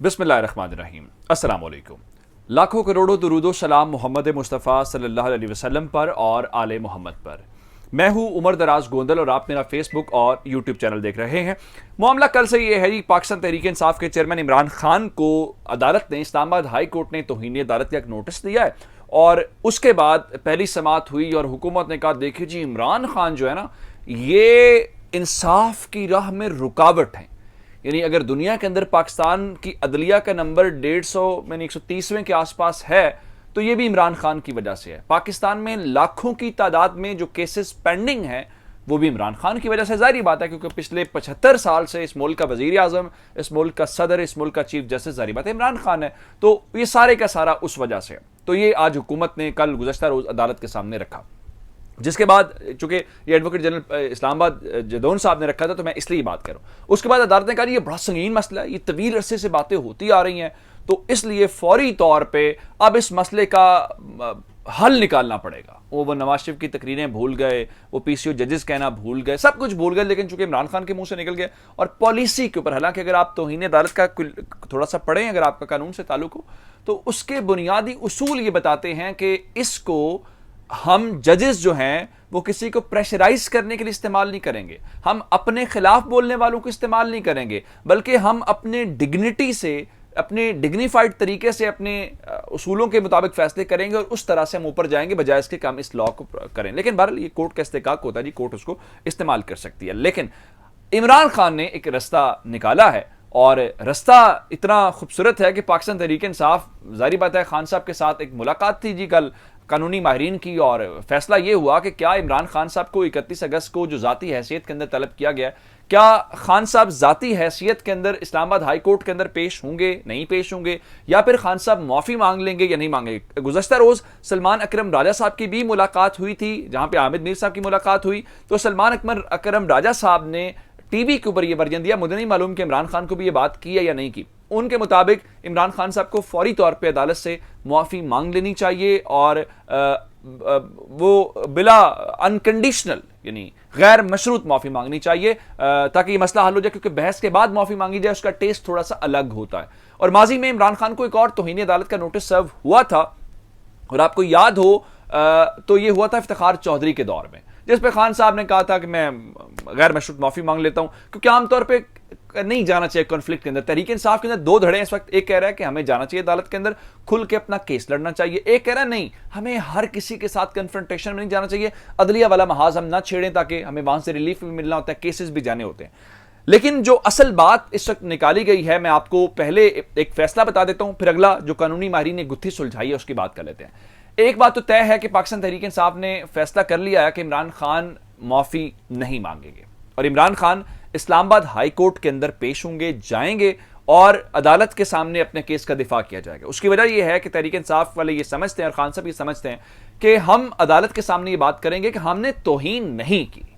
बिस्मिल्लाहिर्रहमानिर्रहीम। अस्सलाम वालेकुम। लाखों करोड़ों दुरूदो सलाम मोहम्मद मुस्तफ़ा सल्लल्लाहु अलैहि वसल्लम पर और आले मोहम्मद पर। मैं हूं उमर दराज गोंदल और आप मेरा फेसबुक और यूट्यूब चैनल देख रहे हैं। मामला कल से ये है जी, पाकिस्तान तहरीक इंसाफ के चेयरमैन इमरान खान को अदालत ने, इस्लामाबाद हाई कोर्ट ने तौहीन अदालत का एक नोटिस दिया है और उसके बाद पहली समाअत हुई और हुकूमत ने कहा देखिए जी, इमरान खान जो है ना, ये इंसाफ की राह में रुकावट है। यानी अगर दुनिया के अंदर पाकिस्तान की अदलिया का नंबर 150 यानी 130वें के आसपास है, तो ये भी इमरान खान की वजह से है। पाकिस्तान में लाखों की तादाद में जो केसेस पेंडिंग हैं, वो भी इमरान खान की वजह से। जाहिर बात है, क्योंकि पिछले 75 साल से इस मुल्क का वजीर आजम, इस मुल्क का सदर, इस मुल्क का चीफ जस्टिस, जाहिर बात है इमरान खान है। तो ये सारे का सारा उस वजह से। तो ये आज हुकूमत ने कल गुज़श्ता रोज अदालत के सामने रखा, जिसके बाद चूंकि ये एडवोकेट जनरल इस्लामाबाद जदौन साहब ने रखा था, तो मैं इसलिए बात करूं। उसके बाद अदालत ने कहा ये बड़ा संगीन मसला है, ये तवील अरसे से बातें होती आ रही हैं, तो इसलिए फौरी तौर पे अब इस मसले का हल निकालना पड़ेगा। वो नवाज शरीफ की तकरीरें भूल गए, वो पीसीओ जजेस कहना भूल गए, सब कुछ भूल गए, लेकिन चूंकि इमरान खान के मुंह से निकल गया। और पॉलिसी के ऊपर, हालांकि अगर आप तौहीन अदालत का थोड़ा सा पढ़ें, अगर आपका कानून से ताल्लुक हो, तो उसके बुनियादी उसूल ये बताते हैं कि इसको हम जजेस जो हैं वो किसी को प्रेशराइज करने के लिए इस्तेमाल नहीं करेंगे, हम अपने खिलाफ बोलने वालों को इस्तेमाल नहीं करेंगे, बल्कि हम अपने डिग्निटी से, अपने डिग्निफाइड तरीके से, अपने उसूलों के मुताबिक फैसले करेंगे और उस तरह से हम ऊपर जाएंगे, बजाय इसके कि हम इस लॉ को करें। लेकिन बहरहाल ये कोर्ट का इस्तेकाक होता है जी, कोर्ट उसको इस्तेमाल कर सकती है। लेकिन इमरान खान ने एक रास्ता निकाला है और रास्ता इतना खूबसूरत है कि पाकिस्तान तहरीक इंसाफ, जाहिर बात है, खान साहब के साथ एक मुलाकात थी जी कल कानूनी माहिरीन की, और फैसला यह हुआ कि क्या इमरान खान साहब को 31 अगस्त को जो जाती हैसियत के अंदर तलब किया गया, क्या खान साहब जाती हैसियत के अंदर इस्लामाबाद हाई कोर्ट के अंदर पेश होंगे, नहीं पेश होंगे, या फिर खान साहब माफी मांग लेंगे या नहीं मांगेंगे। गुज़श्ता रोज सलमान अकरम राजा साहब की भी मुलाकात हुई थी, जहां पे आमिर मीर साहब की मुलाकात हुई, तो सलमान अकरम राजा साहब ने टीवी के ऊपर यह वर्जन दिया। मुझे नहीं मालूम कि इमरान खान को भी यह बात की है या नहीं की। उनके मुताबिक इमरान खान साहब को फौरी तौर पे अदालत से मुआफ़ी मांग लेनी चाहिए और वो बिला अनकंडीशनल, यानी गैर मशरूत मुआफ़ी मांगनी चाहिए, ताकि ये मसला हल हो जाए। क्योंकि बहस के बाद मुआफ़ी मांगी जाए, उसका टेस्ट थोड़ा सा अलग होता है। और माजी में इमरान खान को एक और तौहीन अदालत का नोटिस सर्व हुआ था, और आपको याद हो तो ये हुआ था इफ्तिखार चौधरी के दौर में, जिस पे खान साहब ने कहा था कि मैं गैर मशरूत माफी मांग लेता हूं, क्योंकि आमतौर पे नहीं जाना चाहिए कॉन्फ्लिक्ट के अंदर। तहरीक इंसाफ के अंदर दो धड़े हैं इस वक्त। एक कह रहा है कि हमें जाना चाहिए अदालत के अंदर, खुल के अपना केस लड़ना चाहिए। एक कह रहा है नहीं, हमें हर किसी के साथ कन्फ्रंटेशन में नहीं जाना चाहिए, अदलिया वाला महाज हम ना छेड़ें, ताकि हमें वहां से रिलीफ भी मिलना होता है, केसेस भी जाने होते हैं। लेकिन जो असल बात इस वक्त निकाली गई है, मैं आपको पहले एक फैसला बता देता हूं, फिर अगला जो कानूनी माहिरीन ने गुत्थी सुलझाई है उसकी बात कर लेते हैं। एक बात तो तय है कि पाकिस्तान तहरीक इंसाफ ने फैसला कर लिया है कि इमरान खान माफी नहीं मांगेंगे और इमरान खान इस्लामाबाद हाई कोर्ट के अंदर पेश होंगे, जाएंगे और अदालत के सामने अपने केस का दिफा किया जाएगा। उसकी वजह यह है कि तहरीक इंसाफ वाले ये समझते हैं और खान साहब ये समझते हैं कि हम अदालत के सामने ये बात करेंगे कि हमने तौहीन नहीं की,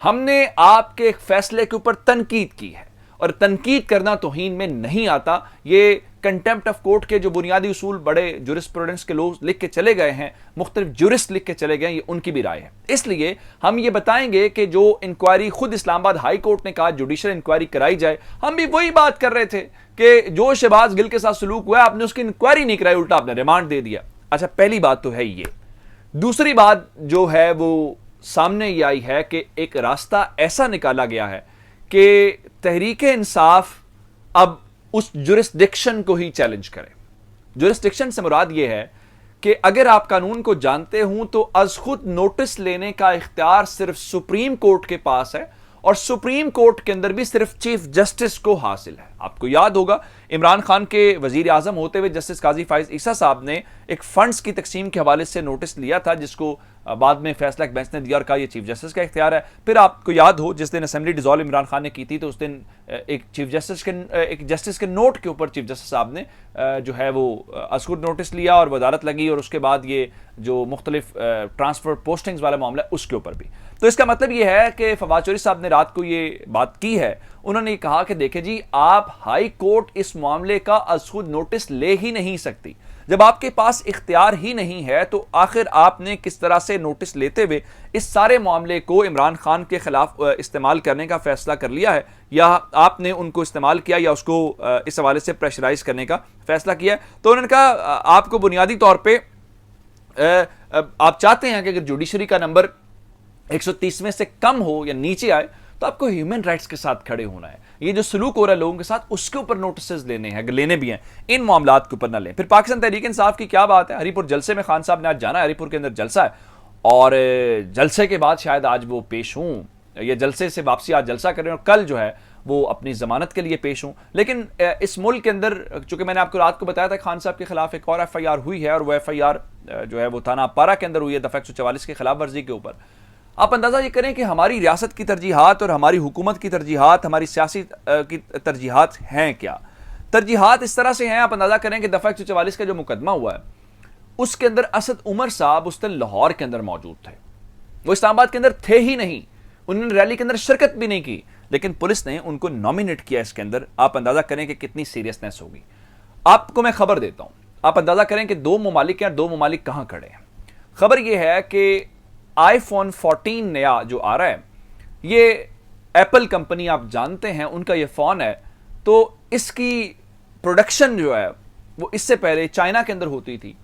हमने आपके एक फैसले के ऊपर तनकीद की है, और तनकीद करना तौहीन में नहीं आता। ये कंटेम्प्ट ऑफ कोर्ट के जो बुनियादी उसूल बड़े जुरिस्प्रूडेंस के लोग लिख के चले गए हैं, मुख्तलिफ जुरिस्ट लिख के चले गए हैं, ये उनकी भी राय है। इसलिए हम ये बताएंगे कि जो इंक्वायरी खुद इस्लामाबाद हाई कोर्ट ने कहा जुडिशल इंक्वायरी कराई जाए, हम भी वही बात कर रहे थे कि जो शहबाज गिल के साथ सलूक हुआ, आपने उसकी इंक्वायरी नहीं कराई, उल्टा आपने रिमांड दे दिया। अच्छा, पहली बात तो है ये। दूसरी बात जो है वो सामने ये आई है कि एक रास्ता ऐसा निकाला गया है कि तहरीक इंसाफ अब उस जुरिस्डिक्शन को ही चैलेंज करे। जुरिस्डिक्शन से मुराद यह है कि अगर आप कानून को जानते हो तो अज खुद नोटिस लेने का इख्तियार सिर्फ सुप्रीम कोर्ट के पास है, और सुप्रीम कोर्ट के अंदर भी सिर्फ चीफ जस्टिस को हासिल है। आपको याद होगा इमरान खान के वजीर आजम होते हुए जस्टिस काजी फाइज ईसा साहब ने एक फंड्स की तकसीम के हवाले से नोटिस लिया था, जिसको बाद में फैसला एक बेंच ने दिया और कहा यह चीफ जस्टिस का इख्तियार है। फिर आपको याद हो जिस दिन असेंबली डिसॉल्व इमरान खान ने की थी, तो उस दिन एक जस्टिस के नोट के ऊपर चीफ जस्टिस साहब ने जो है वो असकुर नोटिस लिया और वजारत लगी, और उसके बाद ये जो मुख्तलिफ ट्रांसफर पोस्टिंग्स वाला मामला है उसके ऊपर भी। तो इसका मतलब ये है कि फवाद चौधरी साहब ने रात को ये बात की है। उन्होंने कहा कि देखें जी, आप हाई कोर्ट इस मामले का असखुद नोटिस ले ही नहीं सकती। जब आपके पास इख्तियार ही नहीं है तो आखिर आपने किस तरह से नोटिस लेते हुए इस सारे मामले को इमरान खान के खिलाफ इस्तेमाल करने का फैसला कर लिया है, या आपने उनको इस्तेमाल किया या उसको इस हवाले से प्रेशराइज करने का फैसला किया है? तो उन्होंने कहा आपको बुनियादी तौर पर आप चाहते हैं कि अगर जुडिशरी का नंबर 130 से कम हो या नीचे आए तो आपको ह्यूमन राइट्स के साथ खड़े होना है। ये जो सलूक हो रहा है लोगों के साथ उसके ऊपर नोटिस लेने हैं, अगर लेने भी हैं, इन मामलात के ऊपर ना लें। फिर पाकिस्तान तहरीक इंसाफ की क्या बात है, हरीपुर जलसे में खान साहब ने आज जाना है, हरीपुर के अंदर जलसा है और जलसे के बाद शायद आज वो पेश हों, या जलसे से वापसी आज जलसा कर रहे हैं और कल जो है वो अपनी जमानत के लिए पेश हों। लेकिन इस मुल्क के अंदर, चूंकि मैंने आपको रात को बताया था खान साहब के खिलाफ एक और FIR हुई है और वो FIR जो है वो थाना पारा के अंदर हुई है दफा 144 के खिलाफ वर्जी के ऊपर। आप अंदाजा ये करें कि हमारी रियासत की तरजीहात और हमारी हुकूमत की तरजीहात, हमारी सियासी की तरजीहात हैं क्या? तरजीहात इस तरह से हैं, आप अंदाजा करें कि दफा 144 का जो मुकदमा हुआ है उसके अंदर असद उमर साहब उस दिन लाहौर के अंदर मौजूद थे, वो इस्लामाबाद के अंदर थे ही नहीं, उन्होंने रैली के अंदर शिरकत भी नहीं की, लेकिन पुलिस ने उनको नॉमिनेट किया इसके अंदर। आप अंदाजा करें कि कितनी सीरियसनेस होगी। आपको मैं खबर देता हूं, आप अंदाजा करें कि 2 ममालिक हैं, 2 ममालिक कहां खड़े हैं। खबर यह है कि iPhone 14 नया जो आ रहा है, ये एप्पल कंपनी आप जानते हैं उनका ये फोन है, तो इसकी प्रोडक्शन जो है वो इससे पहले चाइना के अंदर होती थी।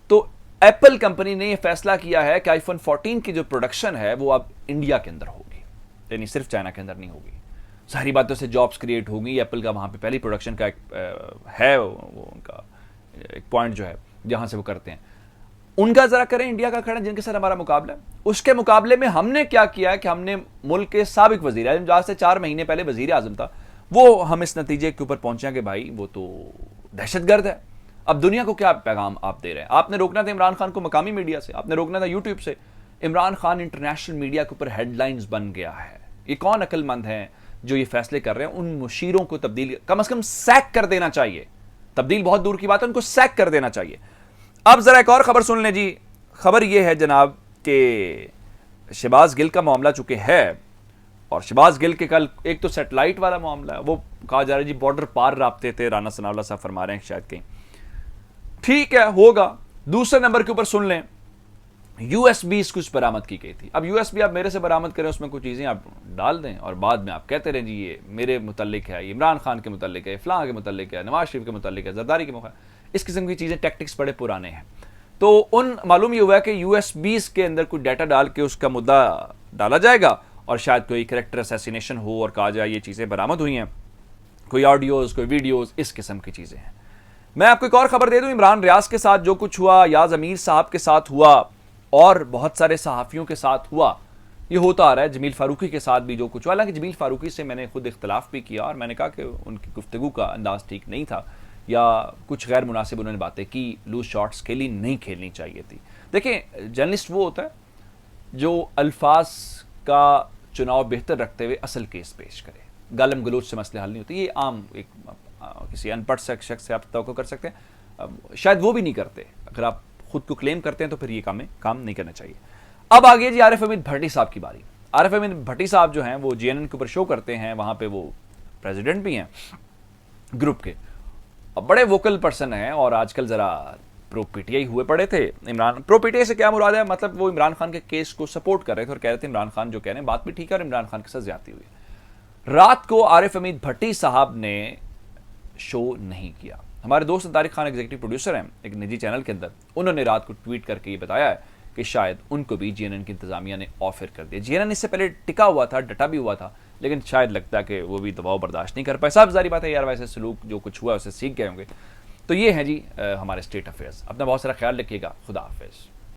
तो एप्पल कंपनी ने यह फैसला किया है कि iPhone 14 की जो प्रोडक्शन है वो अब इंडिया के अंदर होगी, यानी सिर्फ चाइना के अंदर नहीं होगी। सारी बातों से जॉब्स क्रिएट होंगी। एप्पल का वहां पे पहली प्रोडक्शन का है वो उनका एक पॉइंट जो है जहां से वो करते हैं। उनका जरा करें इंडिया का खड़ा जिनके साथ हमारा मुकाबला है। उसके मुकाबले में हमने क्या किया है कि हमने मुल्क के साबिक वजीर आजम, जो आज से 4 महीने पहले वजीर आजम था, वो हम इस नतीजे के ऊपर पहुंचे कि भाई वो तो दहशतगर्द है। अब दुनिया को क्या पैगाम आप दे रहे हैं? आपने रोकना था इमरान खान को मकामी मीडिया से, आपने रोकना था यूट्यूब से। इमरान खान इंटरनेशनल मीडिया के ऊपर हेडलाइंस बन गया है। ये कौन अक्लमंद हैं जो ये फैसले कर रहे हैं? उन मुशीरों को तब्दील कम से कम सैक कर देना चाहिए। तब्दील बहुत दूर की बात है, उनको सैक कर देना चाहिए। अब जरा एक और खबर सुन लें जी। खबर यह है जनाब कि शहबाज गिल का मामला चुके है, और शहबाज गिल के कल एक तो सैटेलाइट वाला मामला है, वो कहा जा रहा है जी बॉर्डर पार राब्ते थे, राना सनाउल्लाह साहब फरमा रहे हैं शायद कहीं, ठीक है होगा। दूसरे नंबर के ऊपर सुन लें USB कुछ बरामद की गई थी। अब USB आप मेरे से बरामद करें, उसमें कुछ चीजें आप डाल दें और बाद में आप कहते रहें जी ये मेरे मुतल्लिक है, ये इमरान खान के मुतल्लिक है, फलां के मुतल्लिक है, नवाज शरीफ के मुतल्लिक है, जरदारी के मौका, इस किस्म की चीजें टैक्टिक्स बड़े पुराने हैं। तो उन मालूम ये हुआ है कि USB के अंदर कोई डाटा डाल के उसका मुद्दा डाला जाएगा और शायद कोई कैरेक्टर असैसिनेशन हो और कहा जाए ये चीजें बरामद हुई हैं, कोई ऑडियोज, कोई वीडियोज, इस किस्म की चीजें हैं। मैं आपको एक और खबर दे दूं, इमरान रियाज के साथ जो कुछ हुआ, याज अमीर साहब के साथ हुआ और बहुत सारे सहाफ़ियों के साथ हुआ, ये होता आ रहा है। जमील फारूकी के साथ भी जो कुछ हुआ, हालांकि जमील फारूकी से मैंने खुद इख्तलाफ भी किया और मैंने कहा कि उनकी गुफ्तगू का अंदाज ठीक नहीं था या कुछ गैर मुनासिब उन्होंने बातें की, लूज शॉट्स खेली, नहीं खेलनी चाहिए थी। देखें, जर्नलिस्ट वो होता है जो अल्फाज का चुनाव बेहतर रखते हुए असल केस पेश करे। गालम गलोच से मसले हल नहीं होते। ये आम एक किसी अनपढ़ शख्स से आप तवक्को कर सकते हैं, शायद वो भी नहीं करते। अगर आप खुद को क्लेम करते हैं तो फिर ये काम नहीं करना चाहिए। अब आगे जी आरिफ हमीद भट्टी साहब की बारी। आरिफ हमीद भट्टी साहब जो हैं वो GNN के ऊपर शो करते हैं, वहां पे वो प्रेसिडेंट भी हैं ग्रुप के, बड़े वोकल पर्सन हैं और आजकल जरा प्रो PTI हुए पड़े थे। इमरान प्रो PTI से क्या मुराद है, मतलब वो इमरान खान के केस को सपोर्ट कर रहे थे और कह रहे थे इमरान खान जो कह रहे हैं बात भी ठीक है और इमरान खान के साथ ज्यादती हुई है। रात को आरिफ हमीद भट्टी साहब ने शो नहीं किया। हमारे दोस्त तारिक खान एग्जीक्यूटिव प्रोड्यूसर हैं एक निजी चैनल के अंदर, उन्होंने रात को ट्वीट करके ये बताया है कि शायद उनको भी GNN की इंतजामिया ने ऑफर कर दिया। GNN इससे पहले टिका हुआ था, डटा भी हुआ था, लेकिन शायद लगता है कि वो भी दबाव बर्दाश्त नहीं कर पाए। साहब जारी बात है यार, वैसे सलूक जो कुछ हुआ उसे सीख गए होंगे। तो ये है जी हमारे स्टेट अफेयर्स। अपना बहुत सारा ख्याल रखिएगा। खुदा हाफिज़।